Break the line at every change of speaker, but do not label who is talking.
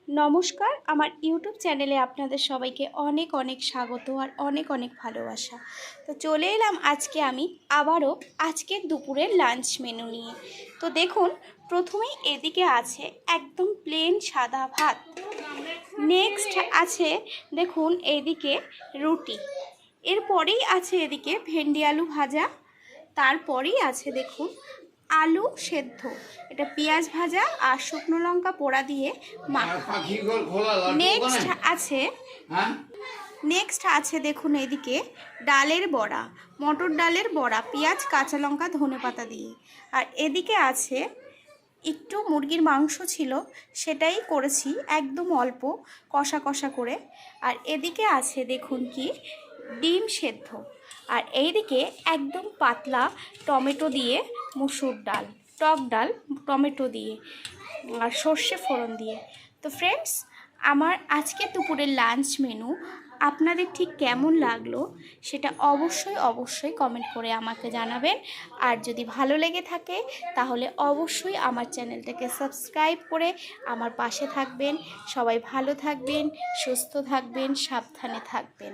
নমস্কার, আমার ইউটিউব চ্যানেলে আপনাদের সবাইকে অনেক অনেক স্বাগত আর অনেক অনেক ভালোবাসা। তো চলে এলাম আজকে আমি আবারও আজকের দুপুরের লাঞ্চ মেনু নিয়ে। তো দেখুন, প্রথমেই এদিকে আছে একদম প্লেন সাদা ভাত। নেক্সট আছে দেখুন এইদিকে রুটি। এরপরেই আছে এদিকে ভেন্ডি আলু ভাজা। তারপরেই আছে দেখুন আলু সেদ্ধ, এটা পেঁয়াজ ভাজা আর শুকনো লঙ্কা পোড়া দিয়ে মাখা। নেক্সট আছে দেখুন এদিকে ডালের বড়া, মটর ডালের বড়া, পেঁয়াজ কাঁচা লঙ্কা ধনেপাতা দিয়ে। আর এদিকে আছে একটু মুরগির মাংস ছিল, সেটাই করেছি একদম অল্প কষা কষা করে। আর এদিকে আছে দেখুন কি ডিম সেদ্ধ। আর এইদিকে একদম পাতলা টমেটো দিয়ে মুসুর ডাল, টক ডাল টমেটো দিয়ে আর সর্ষে ফোড়ন দিয়ে। তো ফ্রেন্ডস, আমার আজকে দুপুরের লাঞ্চ মেনু আপনাদের ঠিক কেমন লাগলো সেটা অবশ্যই কমেন্ট করে আমাকে জানাবেন। আর যদি ভালো লেগে থাকে তাহলে অবশ্যই আমার চ্যানেলটাকে সাবস্ক্রাইব করে আমার পাশে থাকবেন। সবাই ভালো থাকবেন, সুস্থ থাকবেন, সাবধানে থাকবেন।